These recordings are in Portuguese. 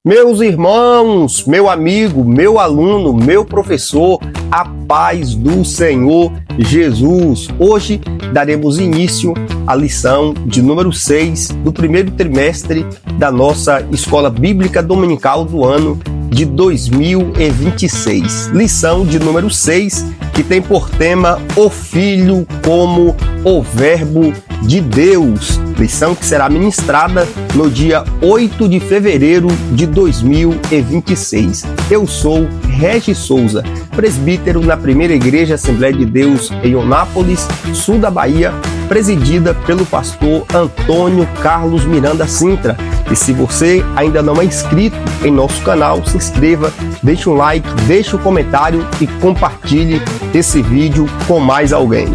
Meus irmãos, meu amigo, meu aluno, meu professor, a paz do Senhor Jesus. Hoje daremos início à lição de número 6 do primeiro trimestre da nossa Escola Bíblica Dominical do ano de 2026. Lição de número 6, que tem por tema o Filho como o Verbo de Deus. Lição que será ministrada no dia 8 de fevereiro de 2026. Eu sou Regis Souza, presbítero na Primeira Igreja Assembleia de Deus em Onápolis, sul da Bahia, presidida pelo pastor Antônio Carlos Miranda Sintra. E se você ainda não é inscrito em nosso canal, se inscreva, deixe um like, deixe um comentário e compartilhe esse vídeo com mais alguém.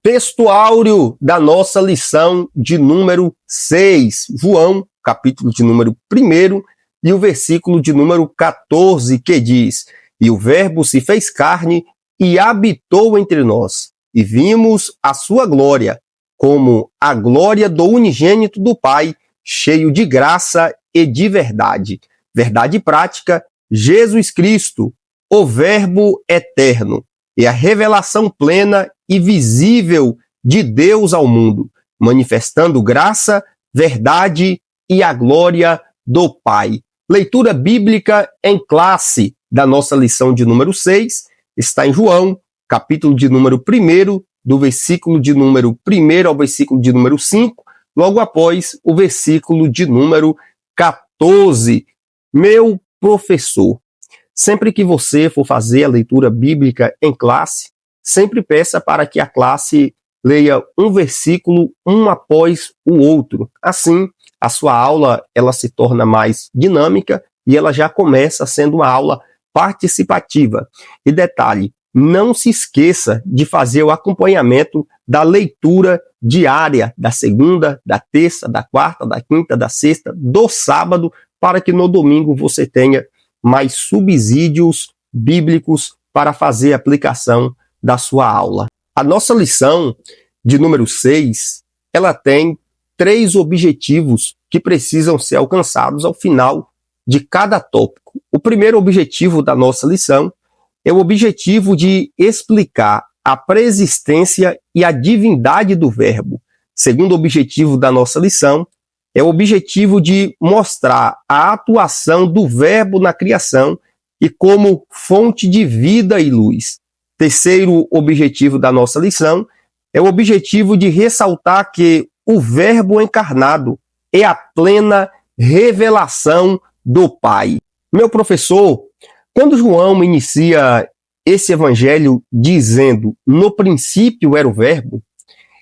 Texto áureo da nossa lição de número 6, João, capítulo de número 1 e o versículo de número 14, que diz: E o Verbo se fez carne e habitou entre nós, e vimos a sua glória, como a glória do unigênito do Pai, cheio de graça e de verdade. Verdade prática, Jesus Cristo, o Verbo eterno, e a revelação plena e visível de Deus ao mundo, manifestando graça, verdade e a glória do Pai. Leitura bíblica em classe da nossa lição de número 6 está em João, capítulo de número 1, do versículo de número 1 ao versículo de número 5, logo após o versículo de número 14. Meu professor, sempre que você for fazer a leitura bíblica em classe, sempre peça para que a classe leia um versículo um após o outro. Assim, a sua aula ela se torna mais dinâmica e ela já começa sendo uma aula participativa. E detalhe, não se esqueça de fazer o acompanhamento da leitura diária, da segunda, da terça, da quarta, da quinta, da sexta, do sábado, para que no domingo você tenha mais subsídios bíblicos para fazer a aplicação da sua aula. A nossa lição de número 6, ela tem 3 objetivos que precisam ser alcançados ao final de cada tópico. O primeiro objetivo da nossa lição é o objetivo de explicar a preexistência e a divindade do Verbo. Segundo objetivo da nossa lição é o objetivo de mostrar a atuação do Verbo na criação e como fonte de vida e luz. Terceiro objetivo da nossa lição é o objetivo de ressaltar que o Verbo encarnado é a plena revelação do Pai. Meu professor, quando João inicia esse evangelho dizendo no princípio era o Verbo,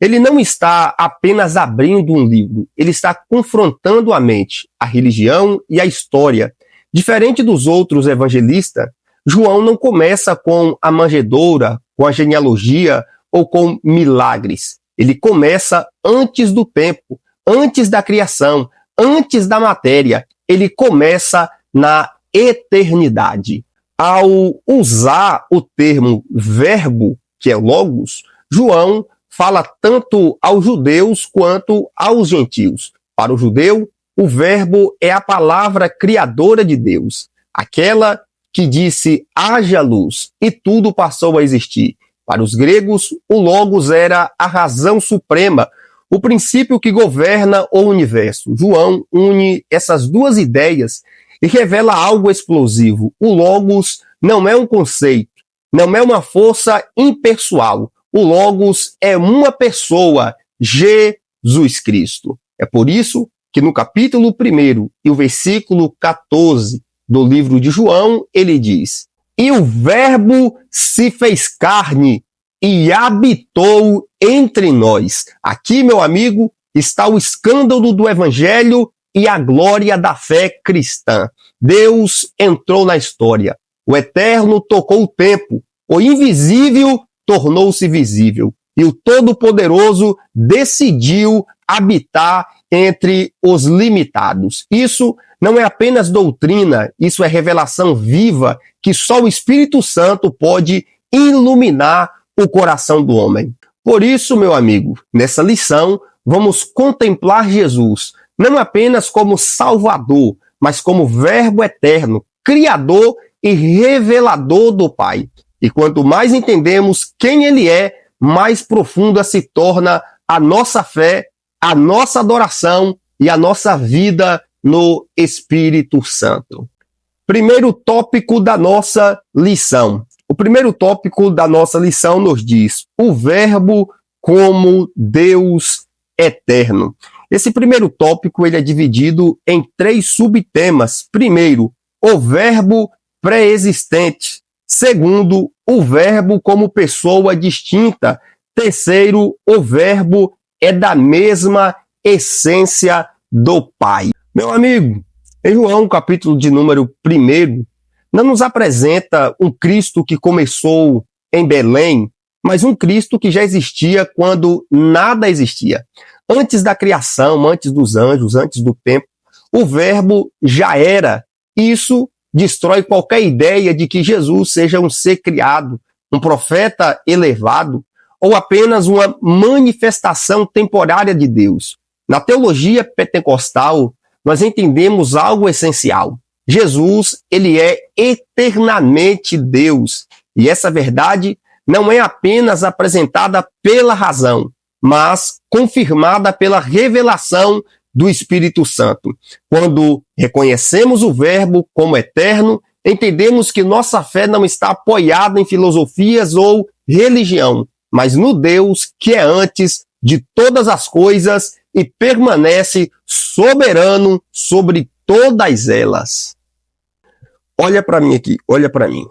ele não está apenas abrindo um livro, ele está confrontando a mente, a religião e a história. Diferente dos outros evangelistas, João não começa com a manjedoura, com a genealogia ou com milagres. Ele começa antes do tempo, antes da criação, antes da matéria. Ele começa na eternidade. Ao usar o termo verbo, que é logos, João fala tanto aos judeus quanto aos gentios. Para o judeu, o verbo é a palavra criadora de Deus, aquela que disse haja luz e tudo passou a existir. Para os gregos, o logos era a razão suprema, o princípio que governa o universo. João une essas duas ideias e revela algo explosivo. O logos não é um conceito, não é uma força impessoal. O logos é uma pessoa, Jesus Cristo. É por isso que no capítulo 1 e o versículo 14 do livro de João, ele diz: E o Verbo se fez carne e habitou entre nós. Aqui, meu amigo, está o escândalo do Evangelho e a glória da fé cristã. Deus entrou na história. O Eterno tocou o tempo. O invisível tornou-se visível. E o Todo-Poderoso decidiu habitar entre os limitados. Isso não é apenas doutrina, isso é revelação viva que só o Espírito Santo pode iluminar o coração do homem. Por isso, meu amigo, nessa lição, vamos contemplar Jesus, não apenas como Salvador, mas como Verbo eterno, Criador e revelador do Pai. E quanto mais entendemos quem Ele é, mais profunda se torna a nossa fé, a nossa adoração e a nossa vida no Espírito Santo. Primeiro tópico da nossa lição. O primeiro tópico da nossa lição nos diz: o Verbo como Deus eterno. Esse primeiro tópico ele é dividido em 3 subtemas. Primeiro, o Verbo pré-existente. Segundo, o Verbo como pessoa distinta. Terceiro, o Verbo é da mesma essência do Pai. Meu amigo, em João, capítulo de número 1, não nos apresenta um Cristo que começou em Belém, mas um Cristo que já existia quando nada existia. Antes da criação, antes dos anjos, antes do tempo, o Verbo já era. Isso destrói qualquer ideia de que Jesus seja um ser criado, um profeta elevado, ou apenas uma manifestação temporária de Deus. Na teologia pentecostal, nós entendemos algo essencial. Jesus, ele é eternamente Deus. E essa verdade não é apenas apresentada pela razão, mas confirmada pela revelação do Espírito Santo. Quando reconhecemos o Verbo como eterno, entendemos que nossa fé não está apoiada em filosofias ou religião, mas no Deus que é antes de todas as coisas e permanece soberano sobre todas elas. Olha para mim aqui, olha para mim.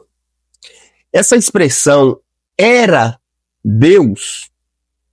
Essa expressão era Deus,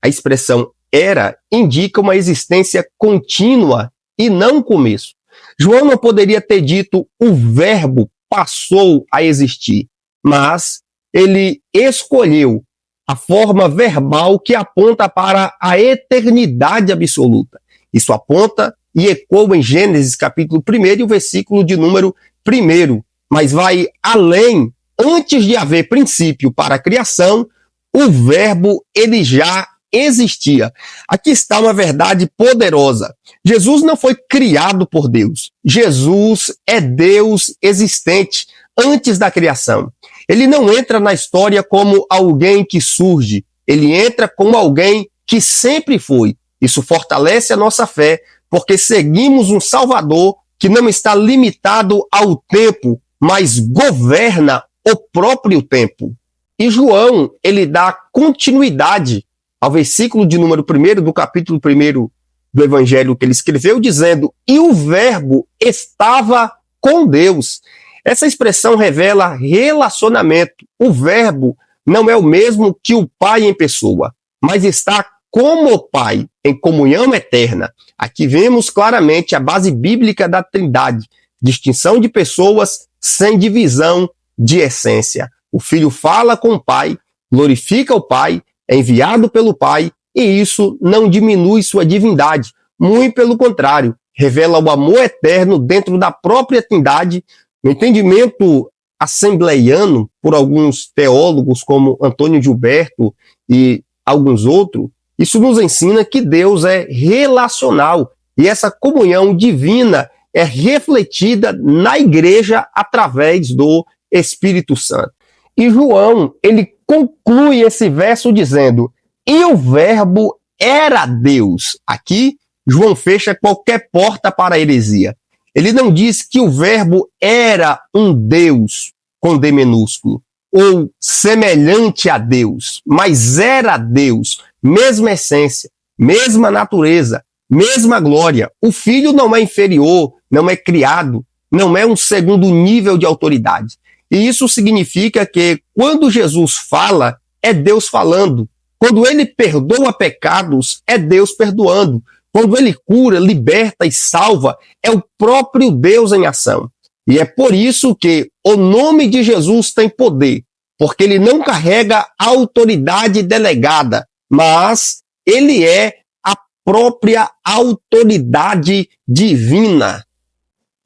a expressão era indica uma existência contínua e não começo. João não poderia ter dito o Verbo passou a existir, mas ele escolheu a forma verbal que aponta para a eternidade absoluta. Isso aponta e ecoa em Gênesis capítulo 1 e o versículo de número 1, mas vai além. Antes de haver princípio para a criação, o Verbo ele já existia. Aqui está uma verdade poderosa. Jesus não foi criado por Deus. Jesus é Deus existente antes da criação. Ele não entra na história como alguém que surge. Ele entra como alguém que sempre foi. Isso fortalece a nossa fé, porque seguimos um Salvador que não está limitado ao tempo, mas governa o próprio tempo. E João, ele dá continuidade ao versículo de número 1 do capítulo 1 do Evangelho que ele escreveu, dizendo: e o Verbo estava com Deus. Essa expressão revela relacionamento. O Verbo não é o mesmo que o Pai em pessoa, mas está como o Pai, em comunhão eterna. Aqui vemos claramente a base bíblica da Trindade, distinção de pessoas sem divisão de essência. O Filho fala com o Pai, glorifica o Pai, é enviado pelo Pai, e isso não diminui sua divindade. Muito pelo contrário, revela o amor eterno dentro da própria Trindade. No entendimento assembleiano, por alguns teólogos como Antônio Gilberto e alguns outros, isso nos ensina que Deus é relacional e essa comunhão divina é refletida na igreja através do Espírito Santo. E João, ele conclui esse verso dizendo: e o Verbo era Deus. Aqui, João fecha qualquer porta para a heresia. Ele não diz que o Verbo era um Deus com D minúsculo, ou semelhante a Deus, mas era Deus, mesma essência, mesma natureza, mesma glória. O Filho não é inferior, não é criado, não é um segundo nível de autoridade. E isso significa que quando Jesus fala, é Deus falando. Quando ele perdoa pecados, é Deus perdoando. Quando ele cura, liberta e salva, é o próprio Deus em ação. E é por isso que o nome de Jesus tem poder, porque ele não carrega autoridade delegada, mas ele é a própria autoridade divina.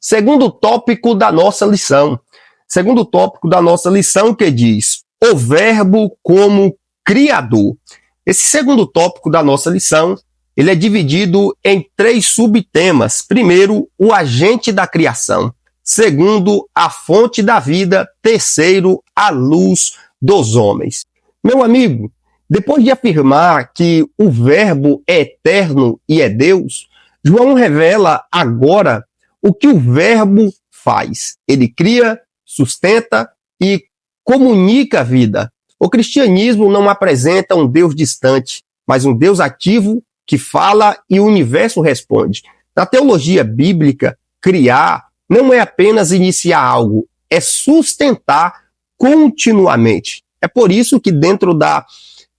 Segundo tópico da nossa lição. Segundo tópico da nossa lição que diz: o Verbo como Criador. Esse segundo tópico da nossa lição, ele é dividido em 3 subtemas. Primeiro, o agente da criação. Segundo, a fonte da vida. Terceiro, a luz dos homens. Meu amigo, depois de afirmar que o Verbo é eterno e é Deus, João revela agora o que o Verbo faz. Ele cria, sustenta e comunica a vida. O cristianismo não apresenta um Deus distante, mas um Deus ativo que fala e o universo responde. Na teologia bíblica, criar não é apenas iniciar algo, é sustentar continuamente. É por isso que dentro da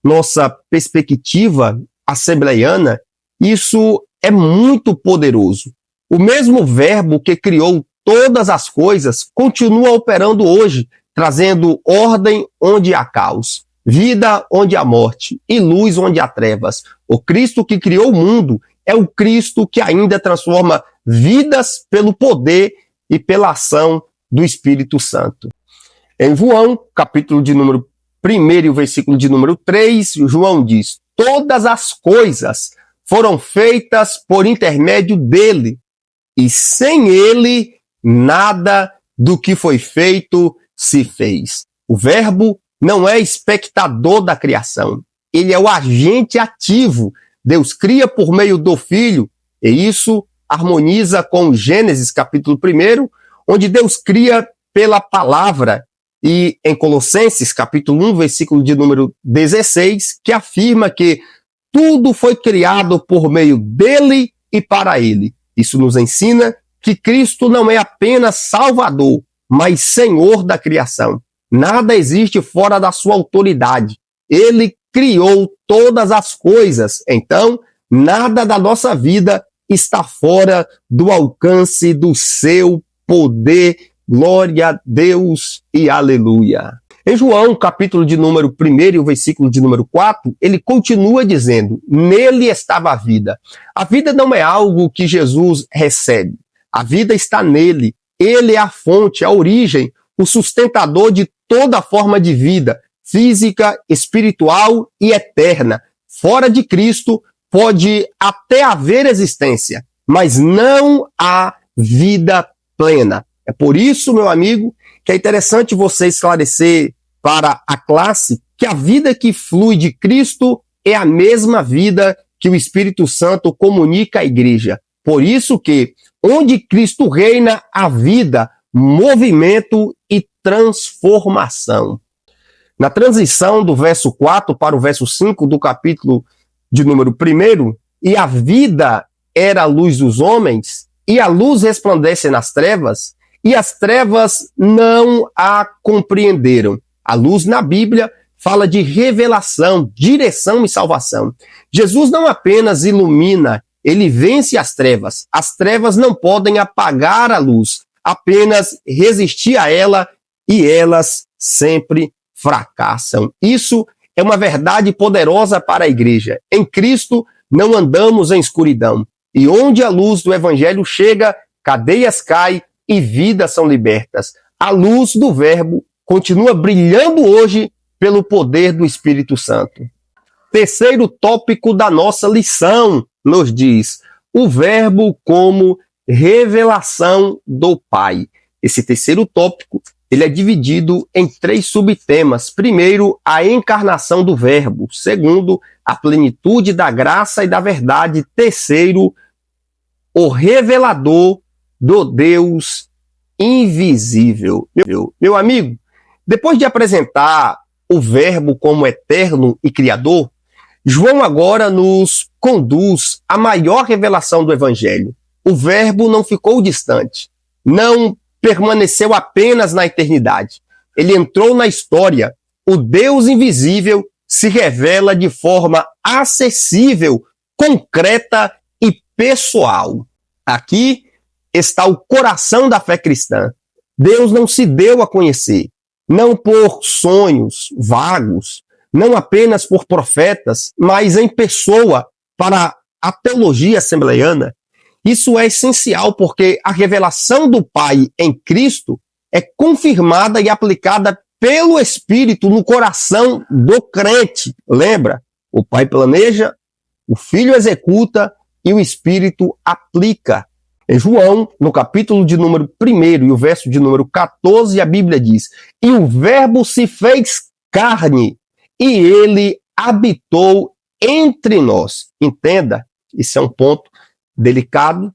nossa perspectiva assembleiana, isso é muito poderoso. O mesmo Verbo que criou todas as coisas continua operando hoje, trazendo ordem onde há caos, vida onde há morte e luz onde há trevas. O Cristo que criou o mundo é o Cristo que ainda transforma vidas pelo poder e pela ação do Espírito Santo. Em João, capítulo de número 1 e o versículo de número 3, João diz: todas as coisas foram feitas por intermédio dele, e sem ele nada do que foi feito se fez. O Verbo não é espectador da criação, ele é o agente ativo. Deus cria por meio do Filho, e isso harmoniza com Gênesis capítulo 1, onde Deus cria pela palavra, e em Colossenses capítulo 1, versículo de número 16, que afirma que tudo foi criado por meio dele e para ele. Isso nos ensina que Cristo não é apenas Salvador, mas Senhor da criação. Nada existe fora da sua autoridade. Ele criou todas as coisas. Então, nada da nossa vida está fora do alcance do seu poder. Glória a Deus e aleluia. Em João, capítulo de número 1 e o versículo de número 4, ele continua dizendo: nele estava a vida. A vida não é algo que Jesus recebe. A vida está nele. Ele é a fonte, a origem, o sustentador de toda forma de vida, física, espiritual e eterna. Fora de Cristo pode até haver existência, mas não há vida plena. É por isso, meu amigo, que é interessante você esclarecer para a classe que a vida que flui de Cristo é a mesma vida que o Espírito Santo comunica à igreja. Por isso que, onde Cristo reina, há vida, movimento e transformação. Na transição do verso 4 para o verso 5 do capítulo de número 1, e a vida era a luz dos homens, e a luz resplandece nas trevas, e as trevas não a compreenderam. A luz na Bíblia fala de revelação, direção e salvação. Jesus não apenas ilumina, ele vence as trevas. As trevas não podem apagar a luz, apenas resistir a ela, e elas sempre fracassam. Isso é uma verdade poderosa para a igreja. Em Cristo não andamos em escuridão. E onde a luz do Evangelho chega, cadeias caem e vidas são libertas. A luz do Verbo continua brilhando hoje pelo poder do Espírito Santo. Terceiro tópico da nossa lição nos diz: o Verbo como revelação do Pai. Esse terceiro tópico, ele é dividido em 3 subtemas. Primeiro, a encarnação do Verbo. Segundo, a plenitude da graça e da verdade. Terceiro, o revelador do Deus invisível. Meu amigo, depois de apresentar o Verbo como eterno e criador, João agora nos conduz à maior revelação do Evangelho. O Verbo não ficou distante, não permaneceu apenas na eternidade. Ele entrou na história. O Deus invisível se revela de forma acessível, concreta e pessoal. Aqui está o coração da fé cristã. Deus não se deu a conhecer, não por sonhos vagos, não apenas por profetas, mas em pessoa, para a teologia assembleiana, isso é essencial porque a revelação do Pai em Cristo é confirmada e aplicada pelo Espírito no coração do crente. Lembra? O Pai planeja, o Filho executa e o Espírito aplica. Em João, no capítulo de número 1 e o verso de número 14, a Bíblia diz: "E o Verbo se fez carne, e ele habitou entre nós." Entenda, esse é um ponto delicado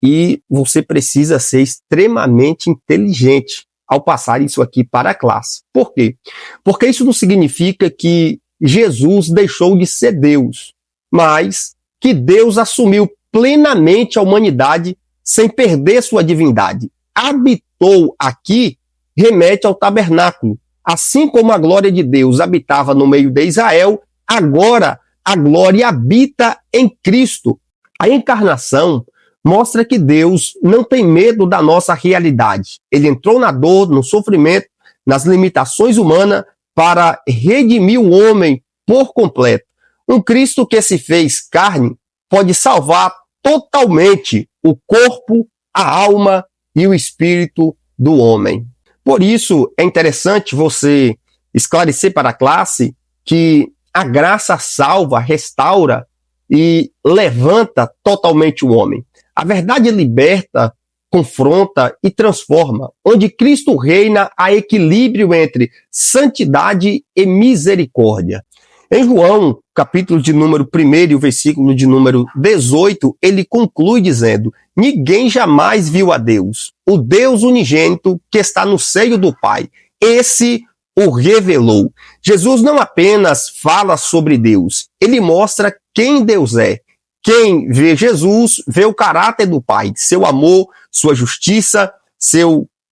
e você precisa ser extremamente inteligente ao passar isso aqui para a classe. Por quê? Porque isso não significa que Jesus deixou de ser Deus, mas que Deus assumiu plenamente a humanidade sem perder sua divindade. Habitou aqui remete ao tabernáculo. Assim como a glória de Deus habitava no meio de Israel, agora a glória habita em Cristo. A encarnação mostra que Deus não tem medo da nossa realidade. Ele entrou na dor, no sofrimento, nas limitações humanas para redimir o homem por completo. Um Cristo que se fez carne pode salvar totalmente o corpo, a alma e o espírito do homem. Por isso, é interessante você esclarecer para a classe que a graça salva, restaura e levanta totalmente o homem. A verdade liberta, confronta e transforma. Onde Cristo reina, há equilíbrio entre santidade e misericórdia. Em João, capítulo de número 1 e o versículo de número 18, ele conclui dizendo: "Ninguém jamais viu a Deus, o Deus unigênito que está no seio do Pai. Esse o revelou." Jesus não apenas fala sobre Deus, ele mostra quem Deus é. Quem vê Jesus vê o caráter do Pai, seu amor, sua justiça,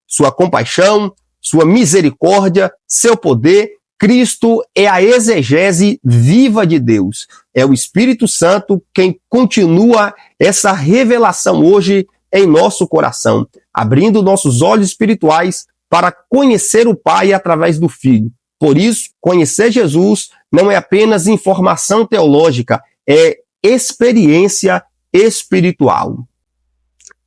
sua compaixão, sua misericórdia, seu poder. Cristo é a exegese viva de Deus. É o Espírito Santo quem continua essa revelação hoje em nosso coração, abrindo nossos olhos espirituais para conhecer o Pai através do Filho. Por isso, conhecer Jesus não é apenas informação teológica, é experiência espiritual.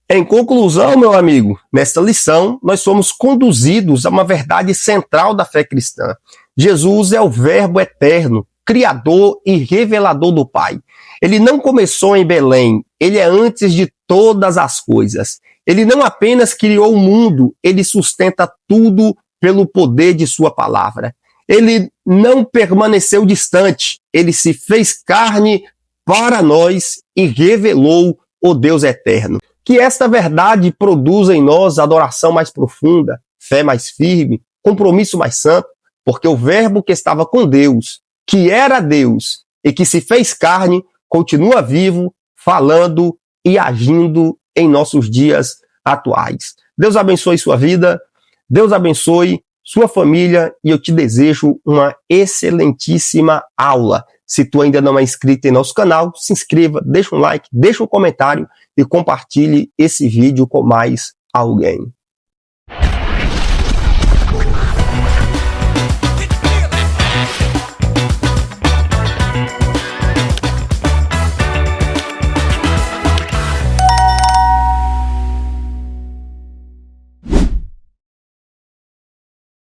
Em conclusão, meu amigo, nesta lição, nós somos conduzidos a uma verdade central da fé cristã. Jesus é o Verbo eterno, criador e revelador do Pai. Ele não começou em Belém, ele é antes de todas as coisas. Ele não apenas criou o mundo, ele sustenta tudo pelo poder de sua palavra. Ele não permaneceu distante, ele se fez carne para nós e revelou o Deus eterno. Que esta verdade produza em nós adoração mais profunda, fé mais firme, compromisso mais santo, porque o Verbo que estava com Deus, que era Deus e que se fez carne, continua vivo, falando e agindo em nossos dias atuais. Deus abençoe sua vida, Deus abençoe sua família e eu te desejo uma excelentíssima aula. Se tu ainda não é inscrito em nosso canal, se inscreva, deixa um like, deixa um comentário e compartilhe esse vídeo com mais alguém.